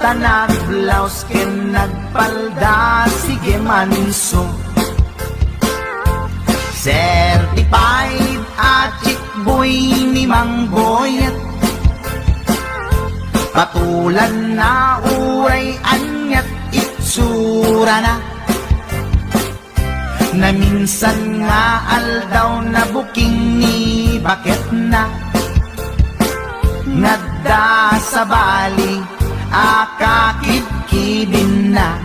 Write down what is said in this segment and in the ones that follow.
basta nag-blouse ken nagpalda, sige manso. Certified at chick boy ni Mang Boyet, patulan na uray anyat itsura na, na minsan nga aldaw na buking ni bakit na, ngadda sa bali akakibkibin na.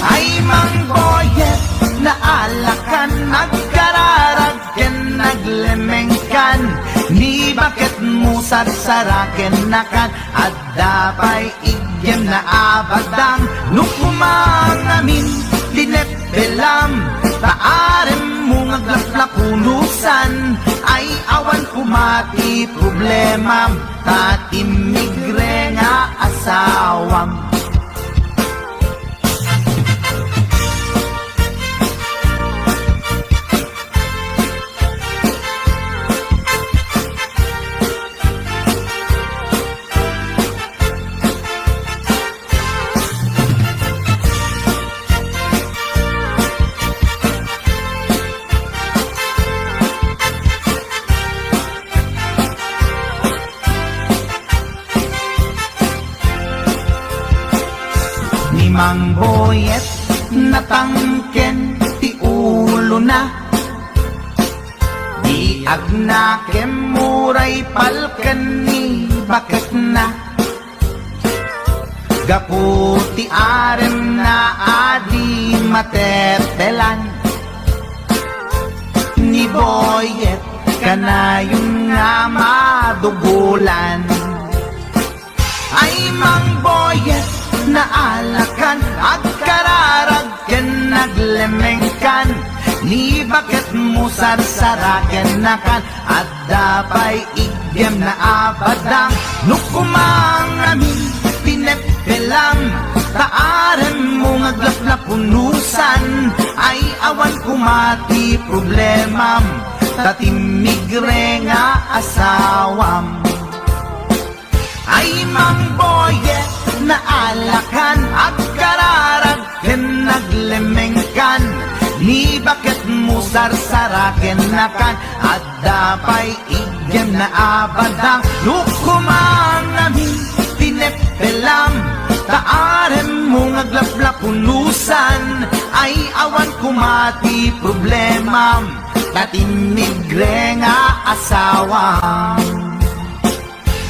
Ay Mang Boyet, naalakan, nagkararag ken naglemengkan, ni bakit mo sarsaraken nakan, at dapay igyem na abadang, nukumang amin dinepelam, taarem mo ngaglaplakunusan, ay awan kumati problemam, tatimigre nga asawam. Mang Boyet, natangken ti ulo na, di agnakem muray palken ni bakit na, gaputi arem na adi matetelan, ni Boyet kanayon nga madugulan. Ay Mang Boyet, naalakan, agkararag ken naglemengkan, ni bakit mo sarsaraken nakan, at dapay igyem na abadang, nukumang amin pinepelam, taarem mo ngaglaplapunusan, ay awan kumati problemam, tatimigre nga asawam. Ay Mang Boyet, naalakan, agkararag ken naglemengkan, ni bakit mo sarsaraken nakan, at dapay igyem na abadang, nukumang amin pinepelam, taarem mo ngaglaplapunusan, ay awan kumati problemam, tatimigre nga asawam.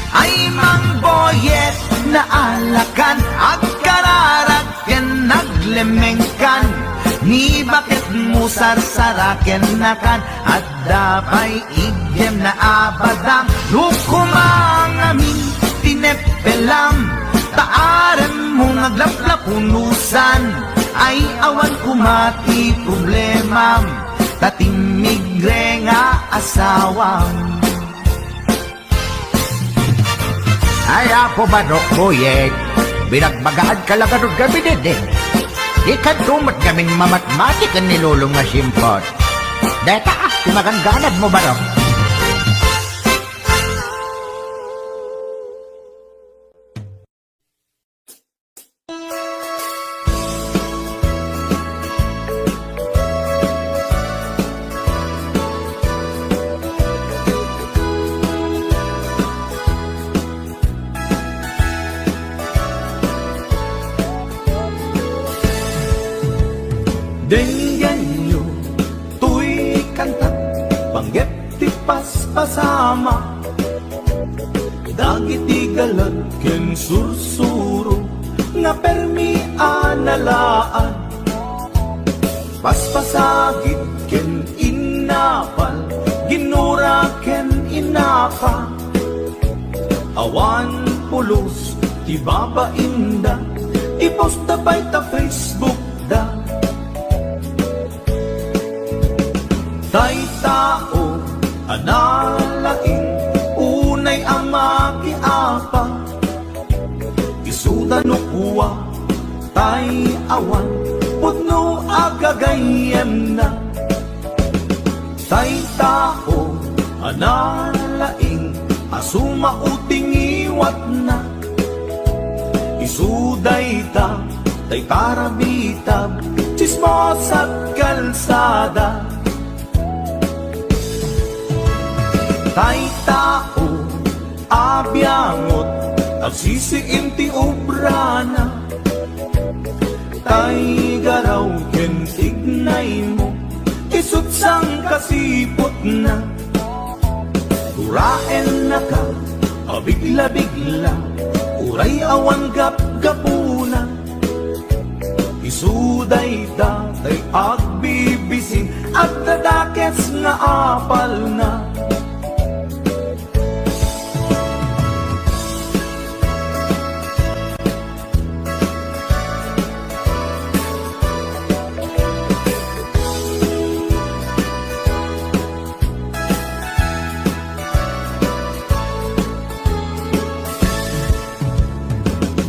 Ay Mang Boyet, naalakan, agkararag ken naglemengkan, ni bakit mo sarsaraken nakan, at dapay igyem na abadang, nukumang amin tinepelam, taarem mo ngaglaplapunusan, ay awan kumati problemam, tatimigre nga asawam. Ay apo Manok Boyet, binagbagaan ka lang anong gabi din. Di ka tumat kaming mamatmatik ang nilulong nga simpot. Deta timagangganad mo Manok. Denggan nyo, tuy kantat, banggit ti paspasama, dagiti galad ken sursuro, nga permi analaan, paspasagit ken inapal, ginura ken inapa, awan pulos ti babainda, iposta by ta Facebook da. Tay tao, analaing, unay ang makiapa, isuda no kuwa, tay awan, putno agagayem na. Tay tao, analaing, asuma uting iwat na, tay parabitab, chismos at kalsada. Tay tao, abyangot, agsisiim ti obrana. Tay garaw ken tignay mo, isut sang kasipot na. Uraen na ka, abigla-bigla, uray awan gap-gapuna. Isuday datay agbibisin, at dadakets nga apal na.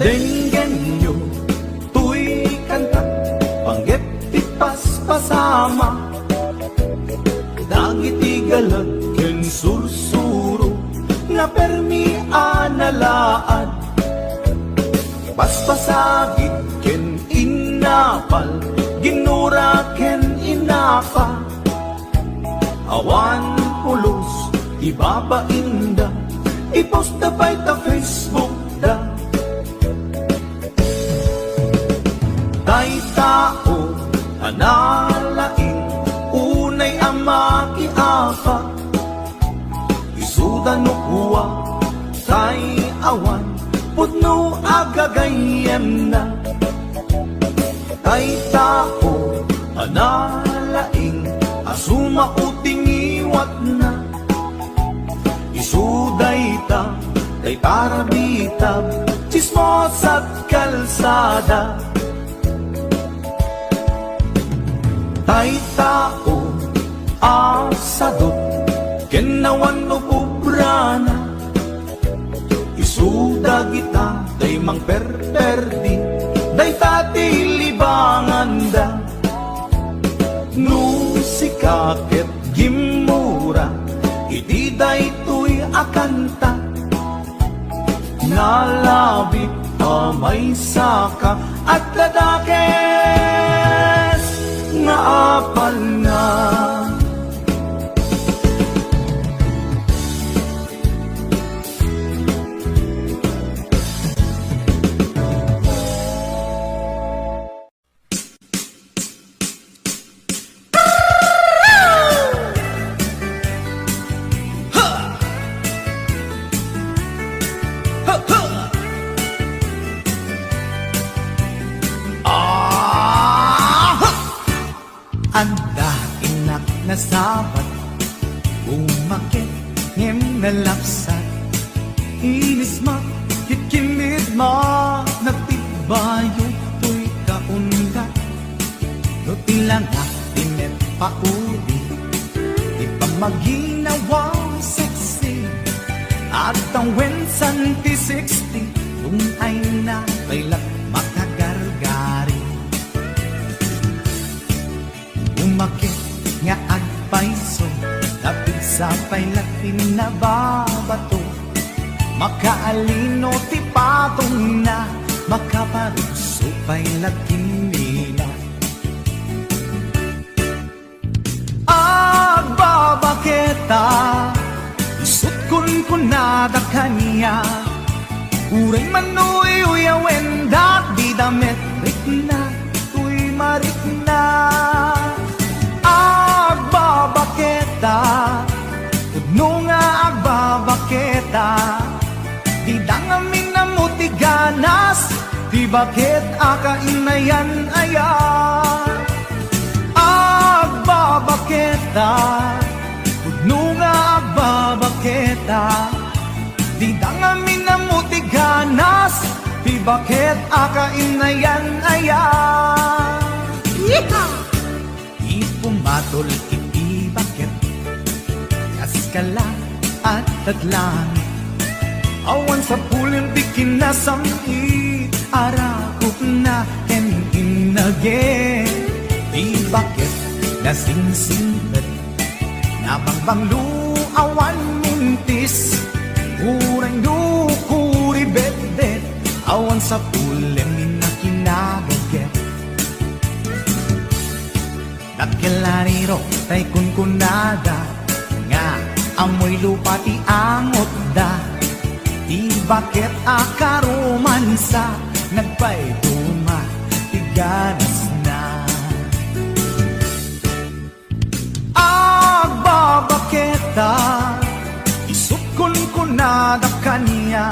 Denggen nyo, tuy kanta, panggep ti paspasama. Dagiti galag ken sursuro, nga permi analaad. Paspasagit ken inapal, ginura ken inapa. Awan pulos, ibabainda, ipost na pa'y ta Facebook da. Tay tao, analaing, unay ama kiapa. Isuda no kuwa, tay awan, putno agagayem na. Tay tao, analaing, asuma uting iwat na. Isuday ta, tay parabitab, chismos at kalsada. Tay tao, asadot, kenawan o pubrana. Isuda kita, day mang perperdi, day tati libangan da. Nusikaket gimura, iti day tuy akanta. Nalabit amay saka, at ladakes nga apal na. Anda inak na sabat, umakit ngem na lapsat. Inis ma, kitkimid ma, nagtibayo tuy kaundat. No tilanga, tinet pauli, ipamaginawa sexy. At ang wensan ti 60, kung ay na kailat makagargari. Umakit nga agpaiso, lapit sa pailatin na babato. Makaalino ti patong na, makaparuso pailatin nila. Agbabaketa, isut kun nada kanya. Uray manoy uyawen dat di damit rikna, tuy marikna. Agbabaketa, tudno nga agbabaketa, di dangamin na mutiganas, di bakit akainayan aya. Agbabaketa, tudno nga agbabaketa, di dangamin na mutiganas, di bakit akainayan aya. Yeehaw! Ipumatol iti bakit, kaskala at tatlangit. Awan sa pulim di kinasami, arakok na ken inage. Di bakit nasingsingat, nabangbang luawan mintis. Urang dukuri bet-bet, awan sa pulim na kinagage. lariro tay kunkunada nga amoy lupa ti angot da. Di bakit akarumansa nagpay duma ti ganas na. Agbabaketa isukon kunada kanya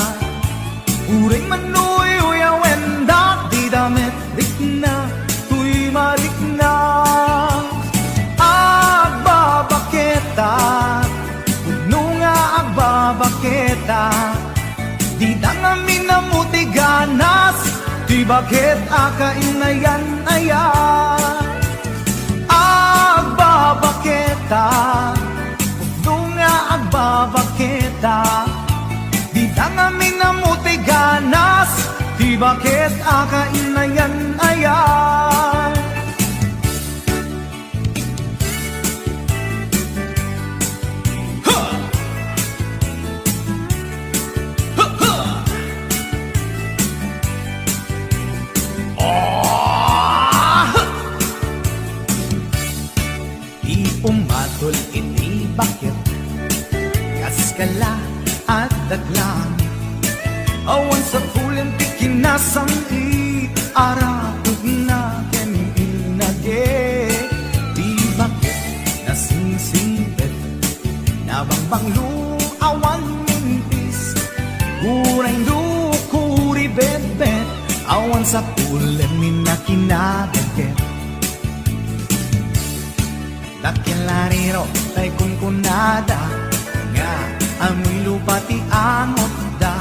uring manuy uyawenda di damit rikna tuy marikna. Agbabaketa puno nga agbabaketa di dangamin na muti ganas di bakit akainayan ayan. Agbabaketa puno nga agbabaketa di dangamin na muti ganas di bakit akainayan ayan. Umatol iti bakit kaskala at daglang awan sa pulang ti kinasang iarapod na kenin inage. Di bakit nasingsingpet nabangbang luawan mintis kurang lukuri bet-bet awan sa pulang minakinabagket. Dakilariro tay kunkunada nga amoy lupa ti angot da.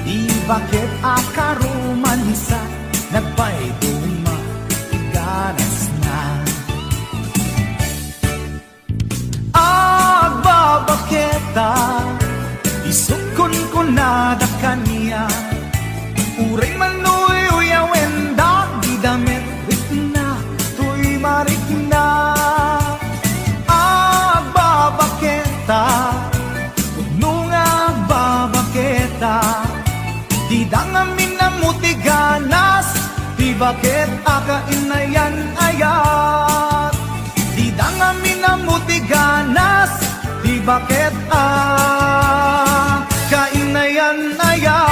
Di bakit akarumansa nagpay duma ti ganas na. Agbabaketa isukon kunada kanya uring manuy uyawenda di damit rikna tuy marikna. Puno nga agbabaketa di dangamin na muti ganas di bakit akainayan ayat. Di dangamin na muti ganas di bakit akainayan ayat.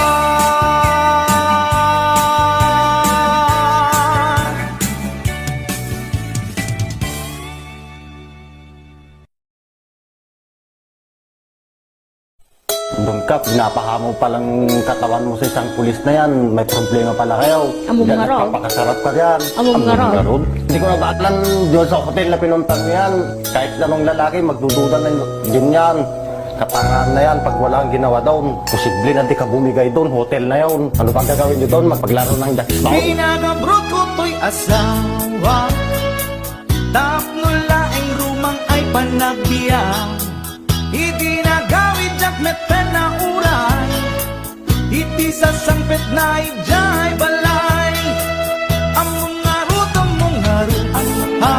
Bangkap, napahamo palang katawan mo sa isang pulis na yan. May problema pala kayo. Amo Yan, nga raw. nagpapakasarap ka yan. Amo nga raw. ron. Hindi ko nabaklan doon sa hotel na pinuntan mo yan. Kahit namang lalaki, magdududa na din yan. Katangan na yan, pag wala kang ginawa doon, posible na di ka bumigay doon, hotel na yun. Ano bang gagawin nyo doon? Magpaglaro ng jackpot? Pinagabrot ko to'y asawa Tapnula ay rumang ay panagbiya Iti nagawid jak meten na uray Iti sasangpet na ijay balay Among ngarut, ha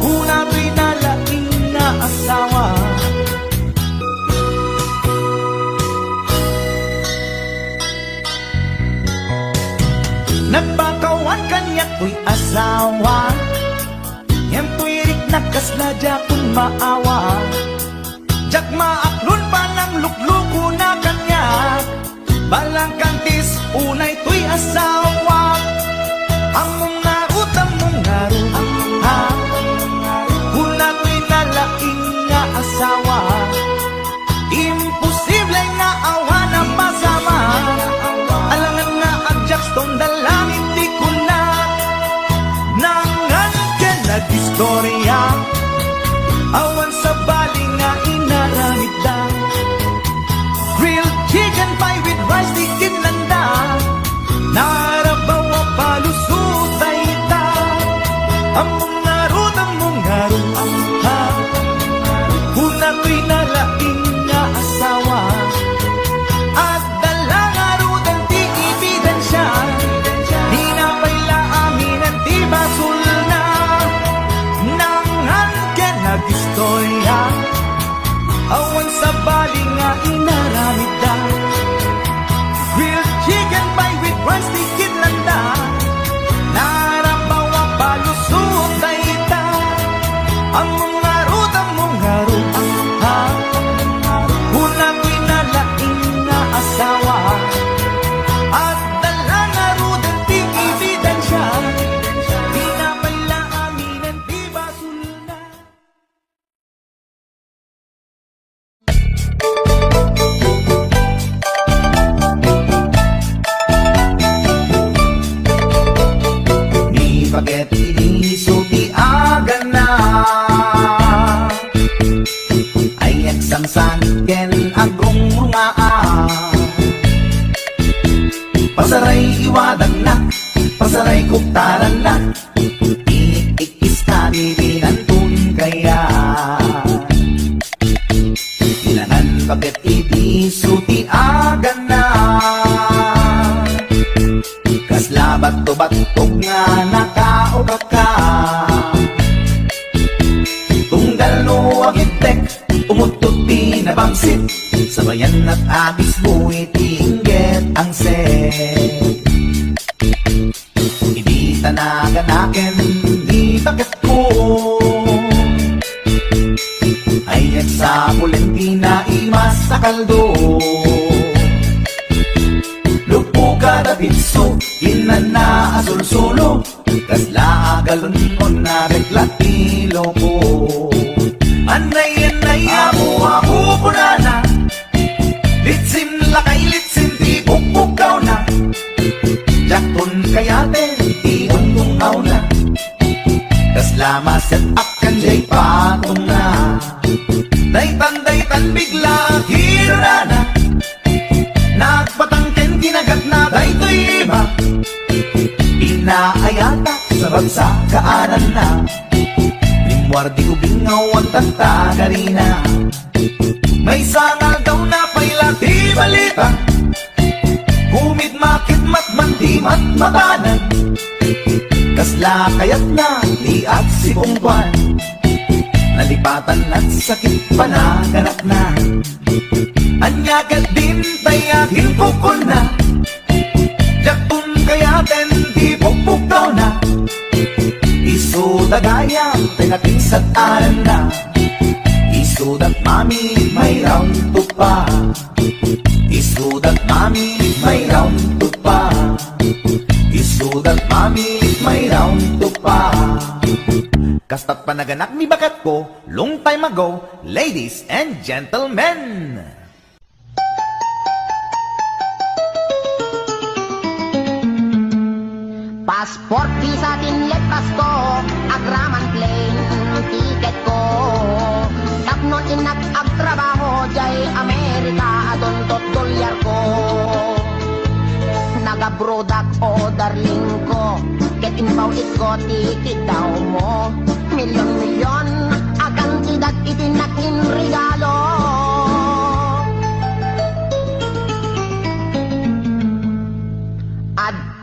Una pinalaing na asawa Nagpakawan kanya ko'y asawa Yan tuwirik na kasla jakun maawa Jak maaklon pa ng lukluko na kanya Balang kantis unay to'y asawa Among narut, ha Una to'y nalaing nga asawa Imposible nga awa na masama Alangan nga adjak stong dalangin di ko na Nangan ka nag-istorya Awan sa bali nga inaramid da Grilled chicken pie with rice di kinlanda Narap Pasaray iwadan na, pasaray kuktaran na, iikis na binantun kaya. Ilangan bakit itisuti agan na, kaslabat to batog nga nakaoka ka. Tunggal no agitek, umutot pinabangsit, sabayan at agis mo itingget ang set. Hindi tanaganaken, di bakit ko ay sa Valentina imas sa kaldo. Lupo ka na bitso, inana asul solo, kasla agalon na reklatilo ko. Anay ako punana, litsim lakay litsim di bukbukaw na, jakton kayaten di untungaw na, kasla maset akan jay patong na. Daytan bigla hiro na, nagpatangken kinagat na daytoy iba, inaayata sa bagsakaanan na, limwardi ko bingaw ang tagtagarina. May sangal daw na paila di balita, kumit makit matman di matmatanan, kasla kayat na di at si Bongkwan, nalipatan at sakit panaganak na. Anyagat din tayagin kukul na, jakton kayaten di bukbukaw na, isudagaya tinakinsat aran na, isudat mami may round to pa, isudat mami may round to pa, isudat mami may round to pa. Kastat panaganak ni bakat ko, long time ago, ladies and gentlemen. Passport, visa, tinlepas ko, agraman plane, ticket ko. Tapnon inak agtrabaho, jay Amerika, adon tot dolyar ko. Nagabrodak o darling ko, get inbaw ko, ticket daw mo. Milyon-milyon, akan tidak itinakin regalo.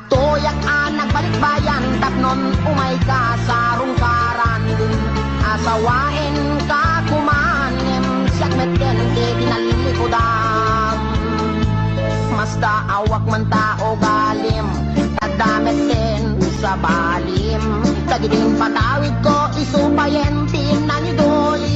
Toyak anak balik bayan, tapnon umay ka sa rungkaran, asawain ka kumanim, siyak meten di tinalilikodan. Masda awak man tao galim, tadamet din sa balim, tagiding patawid ko, isupayen tinanidolin.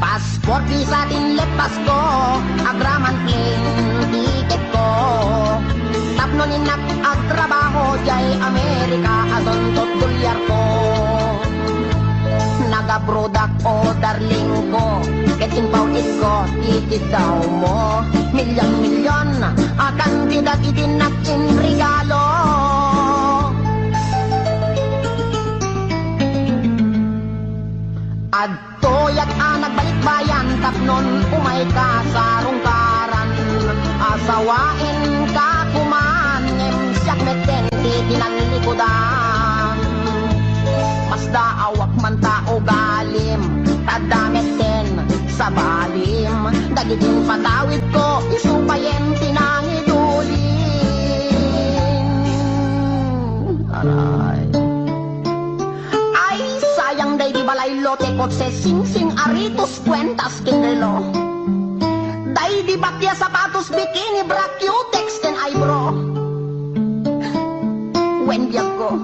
Passport, visa, tinlepas ko, agraman plane, ticket ko. Tapnon inak agtrabaho, jay Amerika, adon tot dolyar ko. Nagabrodak o darling ko, get inbound ko, ticket daw mo. Milyon-milyon, akan tidak itinakin regalo. Adtoyak anak balik bayan, tapnon umay ka sa rungkaran, asawain ka kumanim, siyak meten di tinanglikodan. Masda awak man tao galim, tadamet din sa balim, dagiging patawid ko, isupayen tinangidulin. Aray. Sayang day di balay lote kotse sing-sing aritos kwentas kinrelo. Day di bakya sapatos bikini bra cutex ken eyebrow. When biyak ko,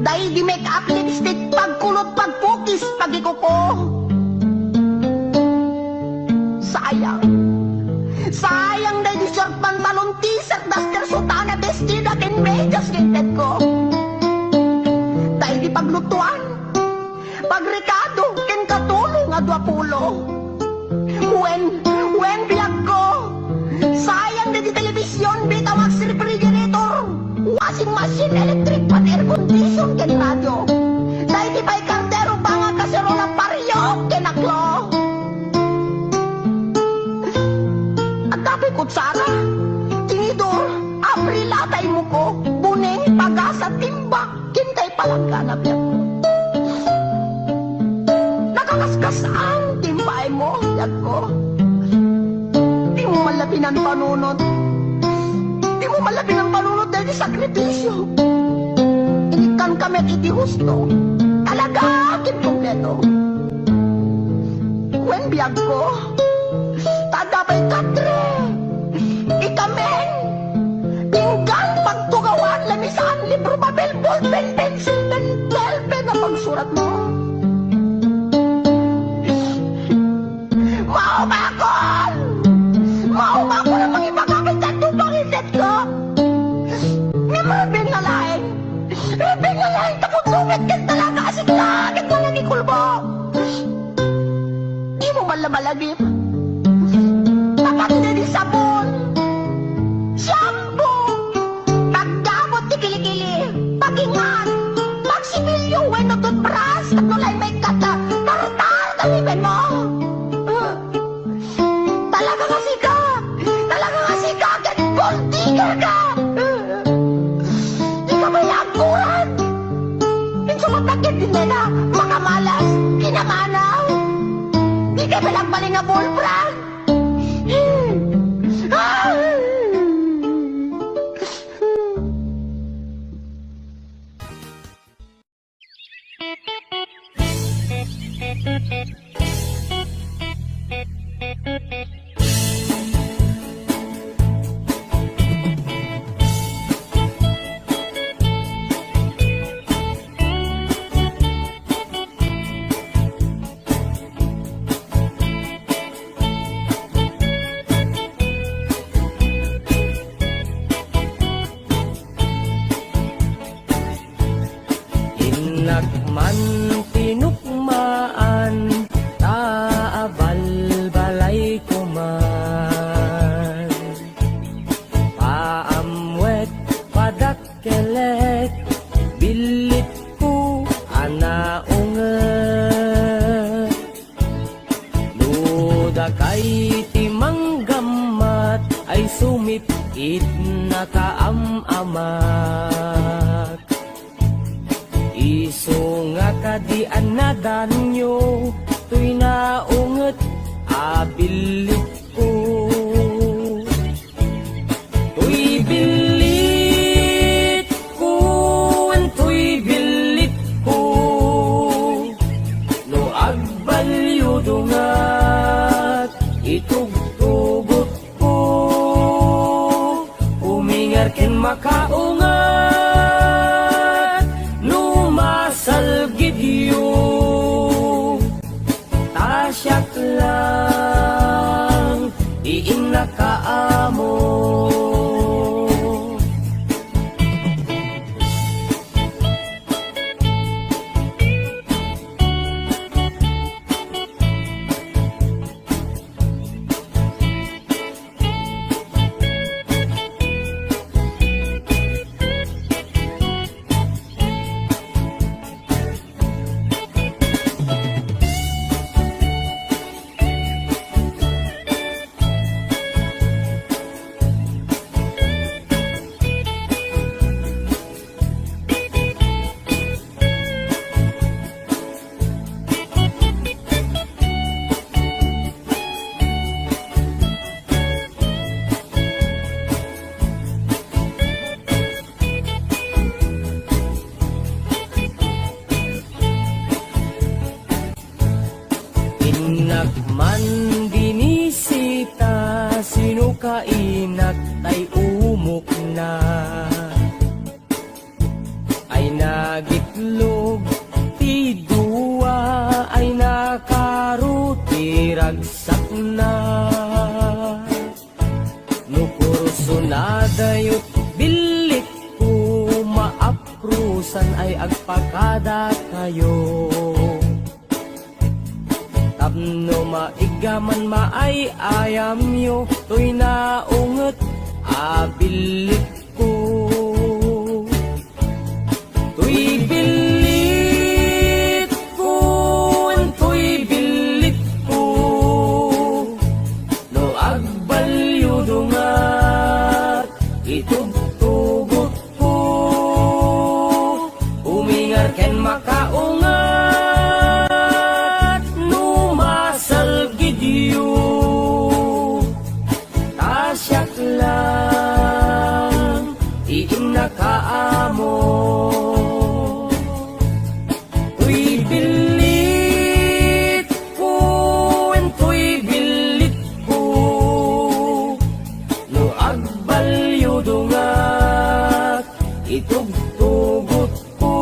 day di make up lipstick pagkulot pagpukis pagikuko. Sayang, sayang day di short pantalon t-shirt duster sutana bestida ken medyas kinted ko. Day di paglutuan, pagrekado, ken katulong nga 20. When biyak ko, sayang na di telebisyon, bitawag si refrigerator. Abrilatay mo ko, buning pag-asa timba, kintay palang ganap yan. Nakakaskas ang timbay mo, yag ko. Di mo malapin ang panunod. Di mo malapin ang panunod dahil di sakripisyo. Inikan kami iti husto. Talaga, akin kompleto. When biyag ko, tadabay katre. Ikamen, pinggan, pagtugawan, lamisan, libro, papel, ballpen, pencil, pentel, pen na pagsurat mo. Maumakon! Maumakon ang mga ipagkakit at tupang iset ko. May marabing na lain. Rabing na lain, tapos sumit ka talaga kasi kakit mo nang ikulbo. Di mo malabalagip. Tapat na di sabon. Shampoo. Paggamot di kilikili. Pagingan. Pagsibilyo, weno toothbrush. Tatulay may kata. Tartar, talibin mo. Talaga kasi ka. Talaga kasi ka. Get voltiger ka. Di ka may angkuran. Insumapagkit din na makamalas. Kinamanaw. Di ka balagbaling na bullfrog. Inakman tinukmaan, taabal balay ko man. Paamwet padakkelet, bilit ko anaunget. Luda kay timanggamat, ay sumipit na kaamamat. Iso nga kadian na danyo, tuy naunget abilit ko. Tuy bilit ko, tuy bilit ko. No agbalyo dungat, itugtugot ko. Umingar ken makaungat. Tasyak lang, iing nakaamo. Inakman binisita, sino kainak tay umok na. Ay nagitlog, ti duwa ay nakaruti ragsak na. Nukurso na dayot bilit ko, maaprusan ay agpakada kayo. Tapno maigaman maay ayam yo, tuy naunget abilit ko. Tuy bilit ko, tuy bilit ko. No agbalyo dungat, ito Itugtugot ko umingar ken makaungat numasal gidyo tasyak lang iing nakaamo tuy bilit ko en tuy bilit ko no agbalyo dungat itugtugot ko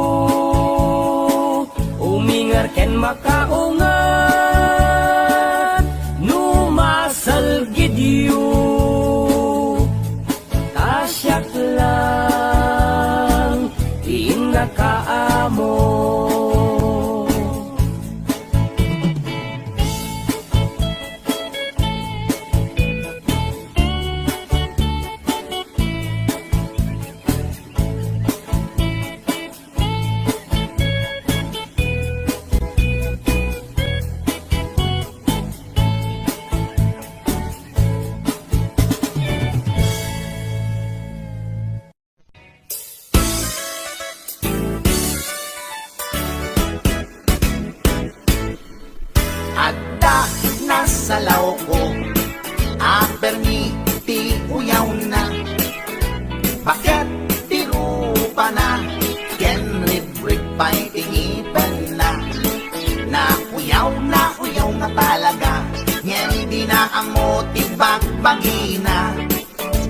umingar ken makaungat numasal gidyo tasyak lang iing nakaamo. Adda nasalaw ko Aperni ti uyaw na Bakit ti rupa na Ken ribrik pa'y tingipan na Uyaw na talaga Ngayon di na amo ti bagbagina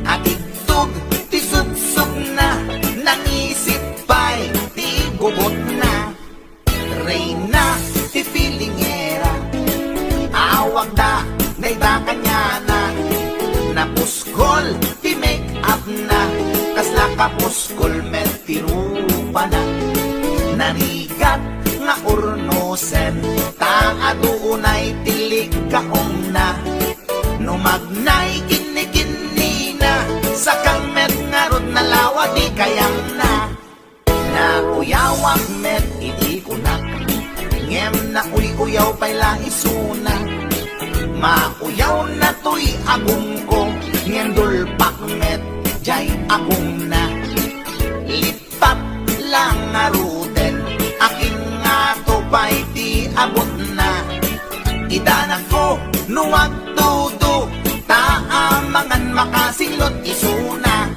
At itug ti sutsug na Nangisip pa'y ti gugot na Reyna ti pilingera Awag da, nayda kanya na Napuskol, ti make up na Kasla kapuskol, met tirupa na Narigat nga urnosen Taaduunay tilig kaong na Numagnay kini na Sakang met nga rod na lawa di kayang na Uyawag met iti kunak Ngem na uyaw pa'y laisuna Mauyaw na to'y agong ko Ngem dulpak met jay agong na Lipat lang nga ruden Akin nga to pa'y di abot na Idanan ko nuwag tudo Taamangan makasilot isuna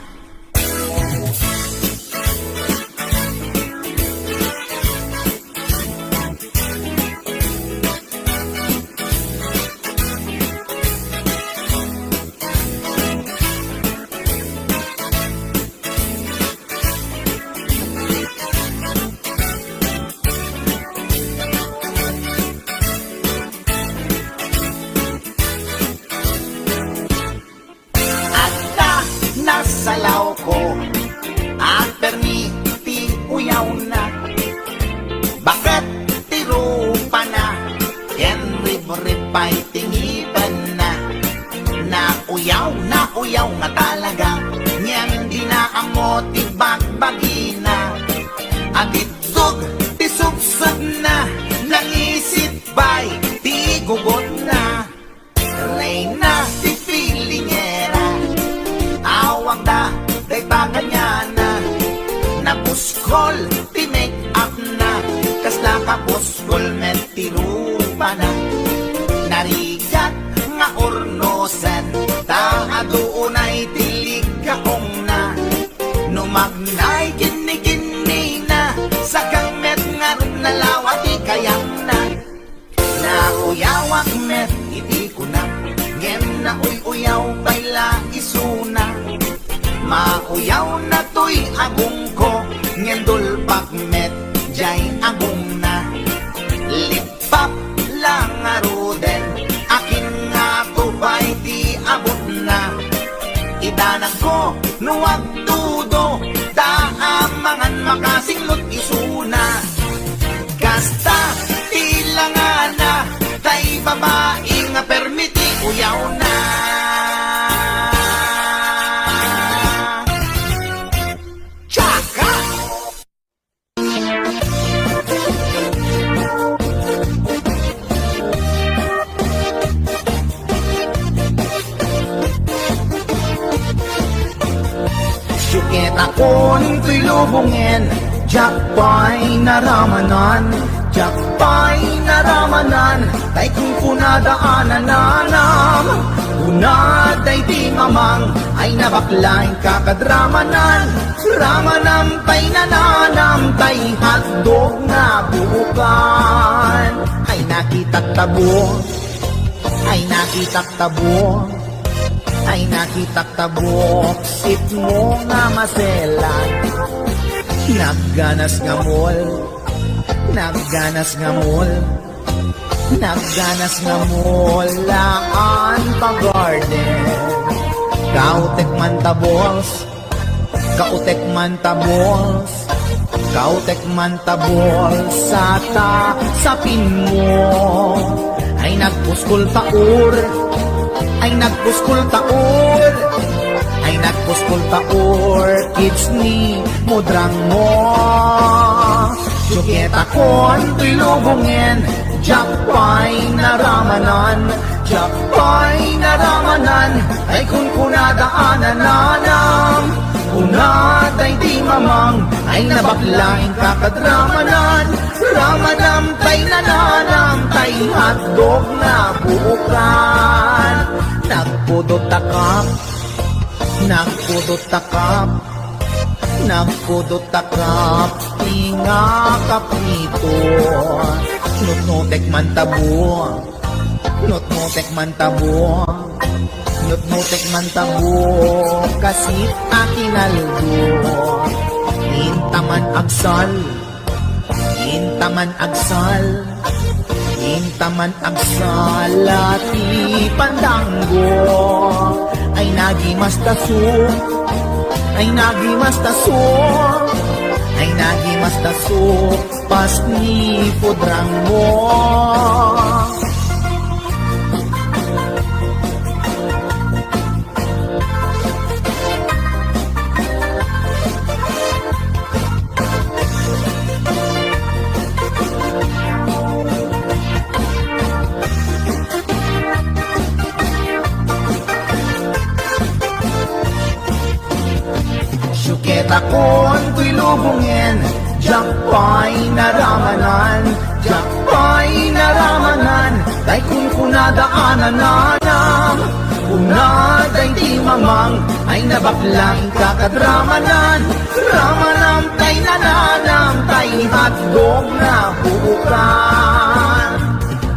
Salaw ko at permi ti uyaw na Bakit ti rupa na Ken rib-rib pa'y tingipan na uyaw nga talaga Ngayon di na amo ti bagbagina At itug ti sugsug na Nangisip ba'y ti gugot na Reyna ti pilingera Awang da, day bagan niya na Napuskol, ti make up na Kasla kapuskol, met ti rupa na Narigat nga urnosan Taaduunay tilig kaong na Numagnay gini na Sakang met nga rin nalawa ti kayang na Uyawak met iti kunak Ngem na uyaw pa'y laisuna Mauyaw na to'y agong ko Ngem dulpak met jay agong na Lipap lang nga ruden Akin nga to pa'y di abot na Idanan ko nuwag tudo Daamangan makasinglot isuna Kasta tilangan na Tay babae nga permiti uyaw na Tsaka! Syukit ako nito'y lubungin, Jack pa'y naramanan, Jack pa'y naramanan, tay kung kunadaanan nanam. Unad ay di mamang, ay nabaklain kakadramanan, ramanam tay nananam, tay hotdog na buukan. Ay nakitak tabo, ay nakitak tabo, ay nakitak tabo, sit mo nga maselan. Nagganas nga mall, nagganas nga mall, nagganas nga mall, laan pa garden. Kautek man tabols, kautek man tabols, kautek man tabols, sapin mo. Ay nagpuskol taur, ay nagpuskol taur, ay nagpuskol taur, kids ni mudrang mo. Syukit akon to'y lubungin, Jack pa'y naramanan, Jack pa'y naramanan, ay kung kunadaanan nanam. Unad ay di mamang, ay nabaklain kakadramanan, ramanam tay nananam, tay hotdog na buukan. Nagpudot takap, nagpudot takap, nagpudot takap, tinga kaprito. Nutnutek man tabo, nutnutek man tabo, nutnutek man tabo, kasit akinalgo. Intaman agsal, intaman agsal, intaman agsal, ati pandanggo. Ay nagimas taso, ay nagimas taso, ay nagimas taso, pas ni pudrang mo. Syukit akon to'y lubungin, Jack pa'y naramanan, Jack pa'y naramanan, tay kung kunadaanan nanam. Unad ay di mamang, ay nabaklain kakadramanan, ramanam tay nananam, tay hotdog na buukan.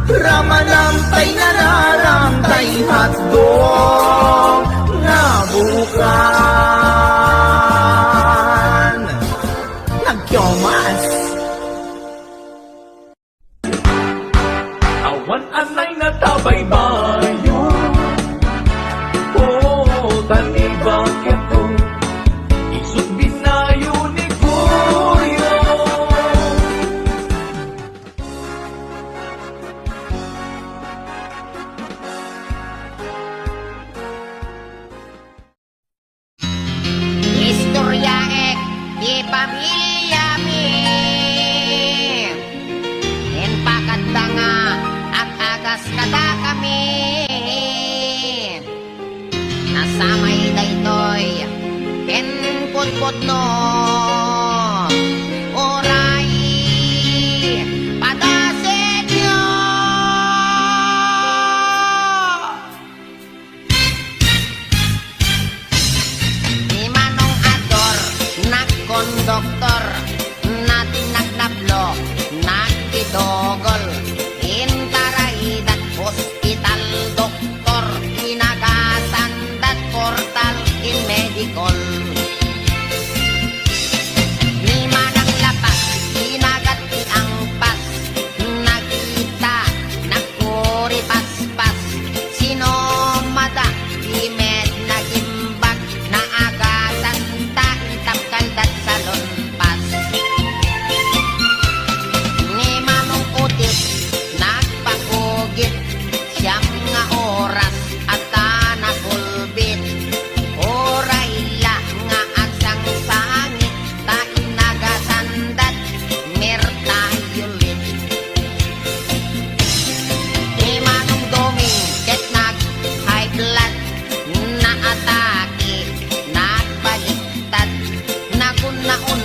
Ramanam tay nananam, tay hotdog na buukan. Nagkyomas. Awan anay na tabaybayo. Oh, tani bakit to? Isut binayo ni Kuya. Istorya ek di pamilya mi. En pakatanga at agas kada kami. Nasamay daytoy ken putput no. Oray padaset nyo. Ni Manong Ador, nagkondoktor, natinagdablo, nagdidogol, intaraidat hospital doktor, inagasandat portal in medical. Ni Manang Lapas, inagat ti angpas, nagkita, nagkuripaspas, sinomada, imed nagimbag, naagatan ta itap kaldat salon nauna